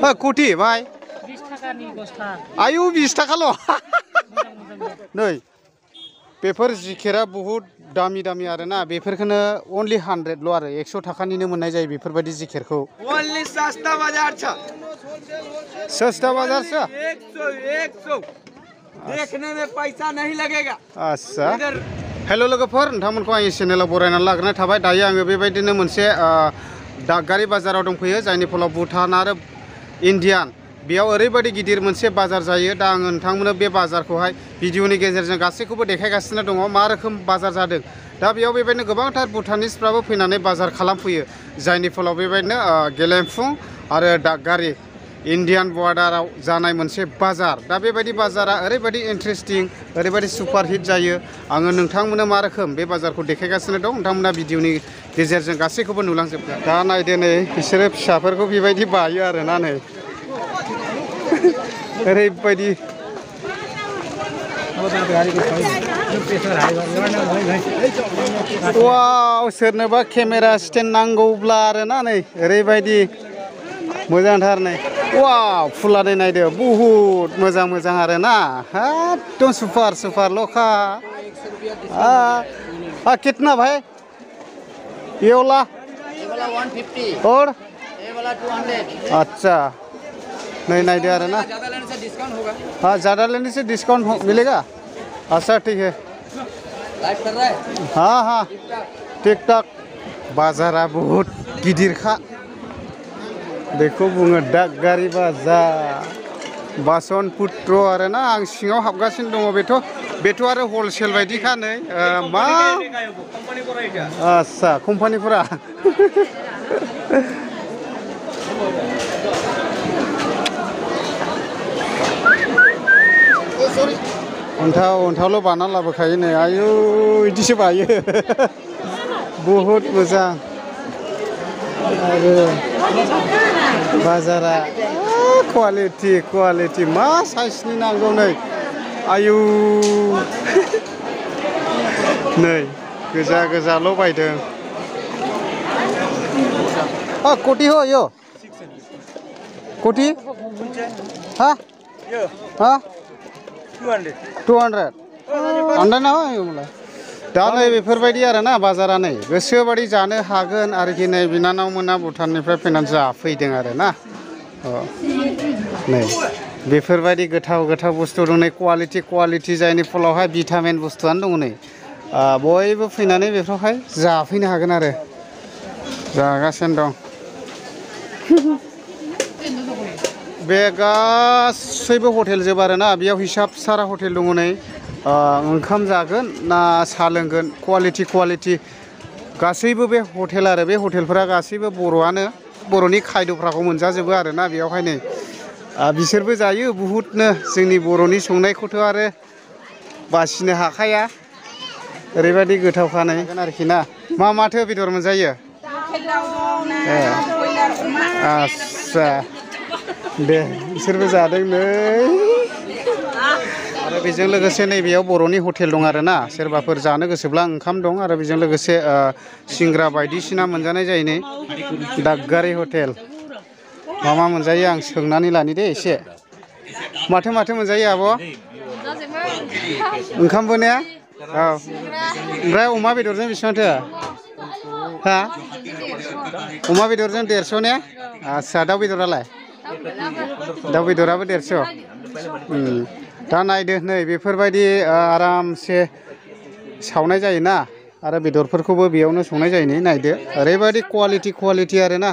कुटी भाई 20 थाखानि गस्ला आयु 20 थाखाल' नै बेफोर जिकेटआ बहुत दामि दामि आरोना बेफोरखौनो अनलि 100 ल' आरो 100 थाखानिनो मोननाय जायो बेफोरबायदि जिकेटखौ ओनली सस्ता बाजार छ सस्ता बाजार छ 100 देखने में पैसा नहीं लगेगा आच्छा हेल' लोगोफोर नोंथांमोनखौ आंनि चेनेलाव बरायनानै लाग्रोनाय थाबाय दायो आङो बेबायदिनो मोनसे दागगारि बाजाराव दंफैयो जायनि फलाव भुटान आरो इन्डियान बेयाव ओरैबायदि गिदिर मोनसे बाजार जायो दा आङो नोंथांमोननो बे बाजारखौहाय भिडिअनि गेजेरजों गासैखौबो देखायगासिनो दङ मा रोखोम बाजार जादों दा बेयाव बेबायदिनो गोबांथार भुटानिसफ्राबो फैनानै बाजार खालामफैयो जायनि फलाव बेबायदिनो गेलेमफुं आरो दागगारि इन्डियान बर्डाराव जानाय मोनसे बाजार दा बेबायदि बाजारा ओरैबायदि इन्टारेस्टिं ओरैबायदि सुपारहिट जायो आङो नोंथांमोननो मा रोखोम बे बाजारखौ देखायगासिनो दं नोंथांमोना भिडिअनि गेजेरजों गासैखौबो नुलांजोबगोन दा नायदो नै बिसोरो फिसाफोरखौ बेबायदि बायो आरोना नै ओरैबायदि वाव सोरनोबा केमेरा स्टेन्ड नांगौब्ला आरोना नै ओरैबायदि मोजांथार नै वाव फुलानै नायदो बहुत मोजां मोजां आरोना एकदम सुपार सुपार लखा कितना भाई ये वाला 150 और ये वाला 200 अच्छा नहीं नायदो आरोना ज्यादा लेने से डिस्काउंट होगा हाँ ज़्यादा लेने से डिस्काउंट मिलेगा अच्छा ठीक है लाइव कर रहा है हाँ हाँ टिकटॉक बाजारा बहुत गिदिरखा बेखौ बुङो दागगारि बाजार बासन पुत्र आरोना आं सिङाव हाबगासिनो दङ बेथ' आरो हलसेल बायदिखा नै मा आच्छा कम्पानिफोरा अन्थावल' बाना लाबोखायो नै आयु बिदिसो बायो बहुत मोजां आरो बाजारा क्वालिटि मा साइजनि नांगौ नै आयु नै गोजाल' बायदों कोटी हो यो कोटी हाँ हाँ 200 आन्दाय नामा होमब्ला दा नै बेफोरबायदि आरोना बाजारा नै गोसोबायदि जानो हागोन आरोखि नै बिनानाव मोना भुटाननिफ्राय फैनानै जाफैदों आरोना नै बेफोरबायदि गोथाव बुस्थु दं नै क्वालिटि जायनि फलावहाय भिटामिन बुस्थुआनो दङ नै बयबो फैनानै बेफोरावहाय जाफैनो हागोन आरो जागासिनो दं बे गासैबो हटेल जोब आरोना बेयाव हिसाब सारा हटेल दङ नै ओंखाम जागोन ना साहा लोंगोन क्वालिटि गासैबो बे हटेल आरो बे हटेलफोरा गासैबो बर'आनो बर'नि खायद'फ्राखौ मोनजाजोबो आरोना बेयावहाय नै बिसोरबो जायो बहुतनो जोंनि बर'नि संनायखौथ' आरो बासिनो हाखाया ओरैबायदि गोथावखा नै आरोखि ना माथो बेदर मोनजायो आच्छा दे बिसोरबो जादों नै आरो बेजों लोगोसे नैबेयाव बर'नि हटेल दं आरोना सोरबाफोर जानो गोसोब्ला ओंखाम दं आरो बेजों लोगोसे सिंग्रा बायदिसिना मोनजानाय जायो नै दागगारि हटेल मा मोनजायो आं सोंनानै लानि दे एसे माथो मोनजायो आब' ओंखामबो ने औ ओमफ्राय अमा बेदरजों बेसेबांथो हा अमा बेदरजों 150 ने आच्छा दाउ बेदरालाय दाउ बेदराबो 150 दा नायदो नै बेफोरबायदि आरामसे सावनाय जायोना आरो बेदरफोरखौबो बेयावनो संनाय जायो नै नायदो ओरैबायदि क्वालिटि आरोना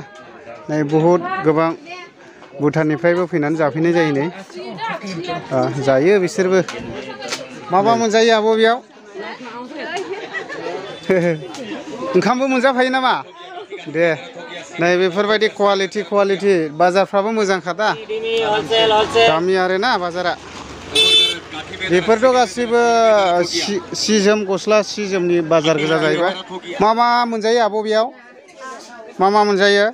नै बहुत गोबां भुटाननिफ्रायबो फैनानै जाफैनाय जायो नै जायो बिसोरबो मा मोनजायो आब' बेयाव ओंखामबो मोनजाफायो नामा दे नै बेफोरबायदि क्वालिटि बाजारफ्राबो मोजांखा दा दामि आरोना बाजारा बेफोरथ' गासैबो सि जोम गस्ला सि जोमनि बाजार गोजा जाहैबाय मा मोनजायो आब' बेयाव मा मोनजायो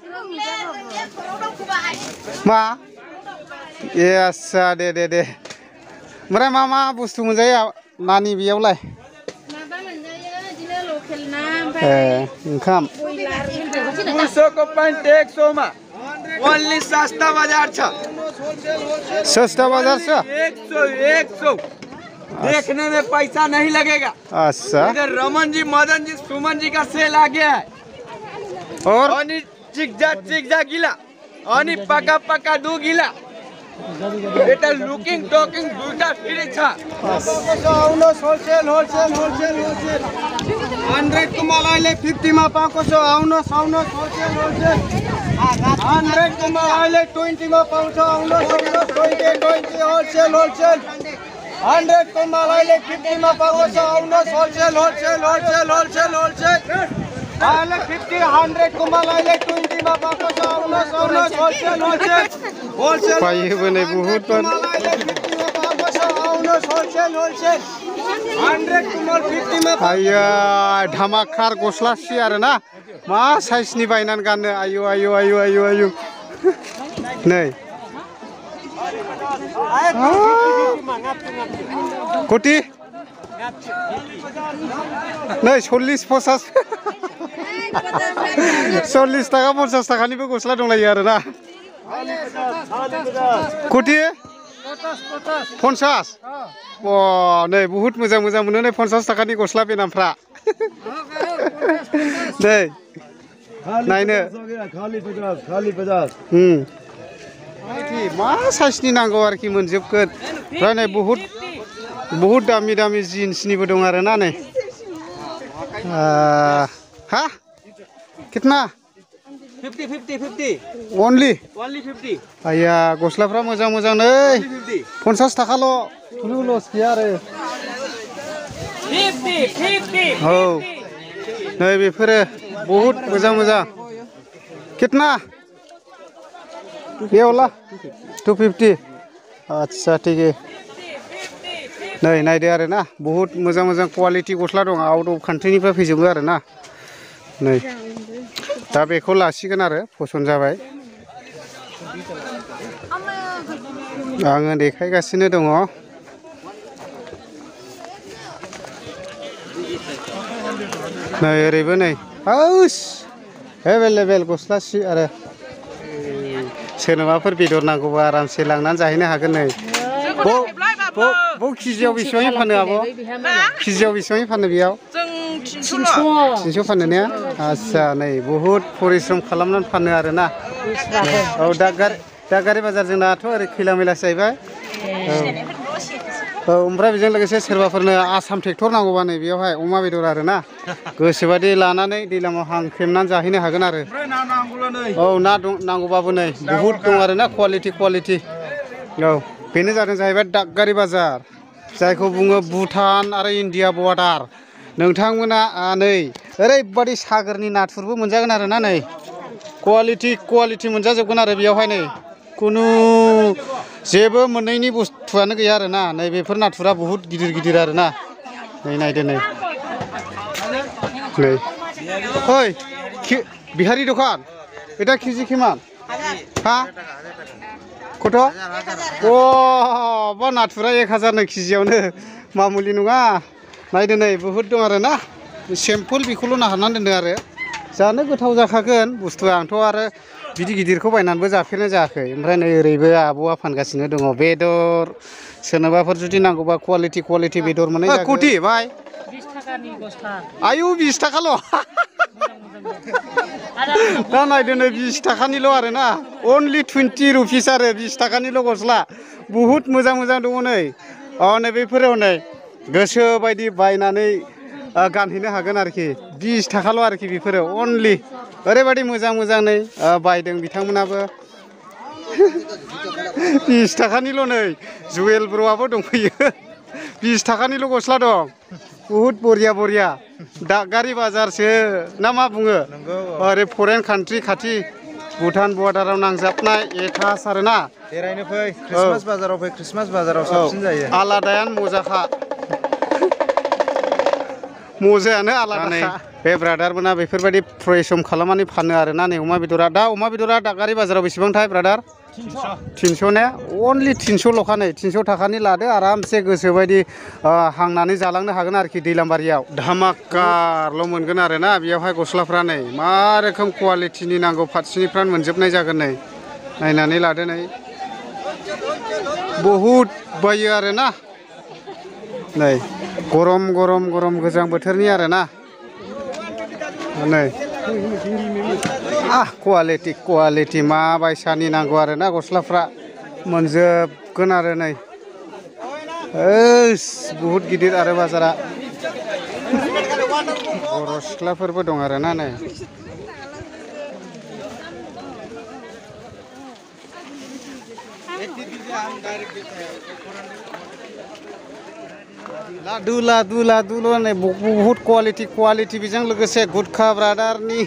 मा ए आच्छा दे ओमफ्राय मा बुस्थु मोनजायो नानि बेयावलाय ओंखाम 200 को 100 मा ओनली सस्ता बाजार छ सस्ता बाजार से 100 देखने में पैसा नहीं लगेगा। अच्छा इधर रमन जी, मदन जी, सुमन जी का सेल आ गया है। और चिकजा गिला अनि पका पका 2 गिला बेटा लुकिंग टॉकिंग दुटा फ्री छ। होलसेल 100 को मलाई 50 मा पाको छ। आउनुहोस् होलसेल 100 को मलाई 20 मा पाउँछ। आउनुहोस् 20 होलसेल 100 को मलाई 50 मा पाको छ। आउनुहोस् होलसेल 50 100 को मलाई 20 मा पाको छ। आउनुहोस् होलसेल पाइयो भने बहुत पर आया धमाकार गस्ला सि आरो ना मा साइजनि बायनानै गाननो आयु नै कोटी नै 40-50 40 टाका 50 टाकानिबो गस्ला दंलायो आरो ना कोटी 50 अ नै बहुत मोजां मोनो नै 50 टाकानि गस्ला बेनामफ्रा नै नायनो खाली 50 मा साइजनि नांगौ आरोखि मोनजोबगोन ओमफ्राय नै बहुत दामि जिन्सनिबो दं आरो ना नै हा कितना 50 ओनलि 50 आया गस्लाफ्रा मोजां नै 50 टाकाल' लस गैया आरो 50 औ नै बेफोरो बहुत मोजां कितना ये वाला 250 अच्छा ठीक है नै नायदो आरो ना बहुत मोजां क्वालिटी गस्ला दं आउट अफ कान्ट्रिनिफ्राय फैजोबो आरो ना नै दा बेखौ लासिगोन आरो पसन्द जाबाय आङो देखायगासिनो दङ नै ओरैबो नै हाउस एभेलेबेल गस्ला सि आरो सोरनोबाफोर बेदर नांगौबा आरामसे लांनानै जाहैनो हागोन नै केजियाव बेसेबां फानो आब' केजियाव बेसेबां फानो बेयाव 300 फानो ने आच्छा नै बहुत परिश्रम खालामनानै फानो आरो ना औ दागारि बाजार जोंनाथ' ओरै खैला मैलासो जाहैबाय औ ओमफ्राय बेजों लोगोसे सोरबाफोरनो आसाम ट्रेक्टर नांगौबा नै बेयावहाय अमा बेदर आरो ना गोसोबादि लानानै दैलामाव हांख्रेमनानै जाहैनो हागोन आरो औ ना नांगौबाबो नै बहुत दं आरो ना क्वालिटी औ बेनो जादों जाहैबाय दागारि बाजार जायखौ बुङो भुटान आरो इन्डिया बर्डार नोंथांमोना नै ओरैबादि सागरनि नाथुरबो मोनजागोन आरो ना नै क्वालिटी मोनजाजोबगोन आरो बेयावहाय नै खुनु जेबो मोननैनि बुस्थुआनो गैया आरो ना नै बेफोर नाथुरा बहुत गिदिर आरो ना नै नायदो नै ओइ बिहारि दखान এটা কেজি কিমান হ্যাঁ কত ও বা नाथुरा 1000 नो केजियावनो मामुलि नङा नायदो नै बहुत दं आरो ना सिम्पोल बेखौल' नाहरनानै दोनदों आरो जानो गोथाव जाखागोन बुस्थुआ आंथ' आरो बिदि गिदिरखौ बायनानैबो जाफेरनाय जायाखै ओमफ्राय नै ओरैबो आब'आ फानगासिनो दङ बेदर सोरनोबाफोर जुदि नांगौबा क्वालिटी बेदर मोननाय जागोन कोटि भाई 20 टाकानि गस्ला आयु 20 टाकाल' दा नायदो नै 20 टाकानिल' आरो ना अनलि 20 रुपिस आरो 20 टाकानिल' गस्ला बहुत मोजां दङ नै नै बेफोराव नै गोसो बायदि बायनानै गानहैनो हागोन आरोखि 20 टाकाल' आरोखि बेफोरो अनलि ओरैबायदि मोजां नै बायदों बिथांमोनाबो 20 टाकानिल' नै जुवेल ब्र'आबो दंफैयो 20 टाकानिल' गस्ला दं बहुत बरिया दागारि बाजारसो ना मा बुङो ओरै फरेन कान्ट्रि खाथि भुटान बर्डाराव नांजाबनाय एटास आरो ना बेरायनो फै क्रिसमास बाजाराव फै क्रिसमास बाजाराव साबसिन जायो आलादायानो मजाखा मजायानो आलादाखा बे ब्रादारमोना बेफोरबायदि परिश्रम खालामनानै फानो आरो ना नै अमा बेदरा दागारि बाजाराव बेसेबांथाय ब्रादार 300 ने अनलि 300 ल'खा नै 300 टाकानि लादो आरामसे गोसोबायदि हांनानै जालांनो हागोन आरोखि दैलामबारियाव धामाकारल' मोनगोन आरो ना बेयावहाय गस्लाफ्रा नै मा रोखोम क्वालिटीनि नांगौ फारसेनिफ्राय मोनजोबनाय जागोन नै नायनानै लादो नै बहुद बायो आरोना नै गरम गरम गरम गोजां बोथोरनि आरोना नै क्वालिटि क्वालिटि मा बायसानि नांगौ आरोना गस्लाफ्रा मोनजोबगोन आरो नै बहुद गिदिर आरो बाजारा बर' सिख्लाफोरबो दं आरोना नै लादु लादु लादु नै बहुत क्वालिटि क्वालिटि बेजों लोगोसे गुटखा ब्रादारनि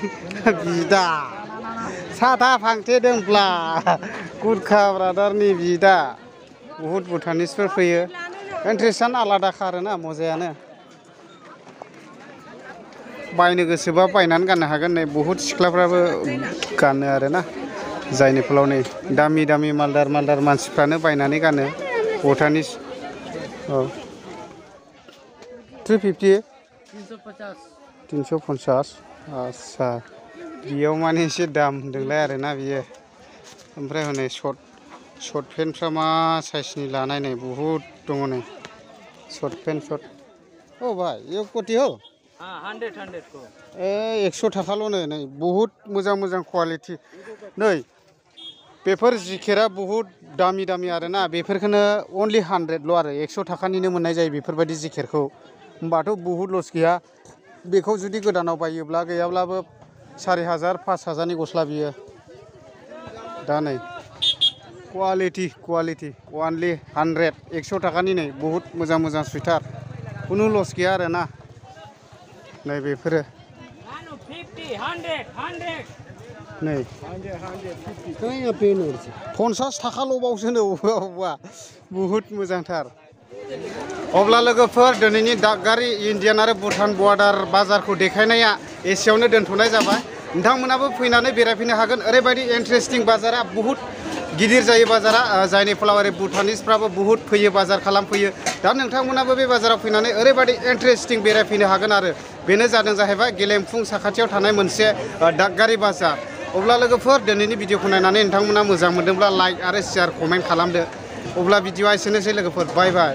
बिदा साथा फांथेदोंब्ला गुटखा ब्रादारनि बिदा बहुत भुटानिसफोर फैयो इन्ट्रेस्टआनो आलादाखा आरोना मजायानो बायनो गोसोबा बायनानै गाननो हागोन नै बहुत सिख्लाफ्राबो गानो आरोना जायनि फलाव नै दामि दामि मालदार मालदार मानसिफ्रानो बायनानै गानो भुटानिस 350 350 आच्छा बेयाव माने एसे दाम होनदोंलाय आरोना बियो ओमफ्राय हनै शर्ट पेन्टफ्रा मा साइजनि लानाय नै बहुद दङ नै शर्ट पेन्ट शर्ट ओ भाई ये कोटी हो 100 को 100 थाखाल' नै बहुद मोजां मोजां क्वालिटि नै बेफोर जिकेटआ बहुद दामि दामि आरोना बेफोरखौनो अनलि 100ल' आरो 100 थाखानिनो मोननाय जायो बेफोरबायदि जिकेटखौ होमबाथ' बहुद लस गैया बेखौ जुदि गोदानाव बायोब्ला गैयाब्लाबो 4000 5000नि गस्ला बियो दा नै क्वालिटि क्वालिटि अनलि 100 100 थाखानि नै बहुद मोजां मोजां सुइटार कुनु लस गैया आरोना नै बेफोरो 50 100 नै 50 थाखाल' बावसो नो अबा बहुद मोजांथार अब्ला लोगोफोर दिनैनि दागगारि इन्डियान आरो भुटान बर्डार बाजारखौ देखायनाया एसेयावनो दोनथ'नाय जाबाय नोंथांमोनाबो फैनानै बेरायफैनो हागोन ओरैबायदि इन्ट्रेस्टिं बाजारा बहुद गिदिर जायो बाजारा जायनि फलाव ओरै भुटानिसफ्राबो बहुद फैयो बाजार खालामफैयो दा नोंथांमोनाबो बे बाजाराव फैनानै ओरैबायदि इन्ट्रेस्टिं बेरायफैनो हागोन आरो बेनो जादों जाहैबाय गेलेमफुं साखाथियाव थानाय मोनसे दागगारि बाजार अब्ला लोगोफोर दिनैनि भिडिअखौ नायनानै नोंथांमोना मोजां मोनदोंब्ला लाइक आरो शेयार कमेन्ट खालामदो अब्ला भिडिअआ एसेनोसै लोगोफोर बाय बाय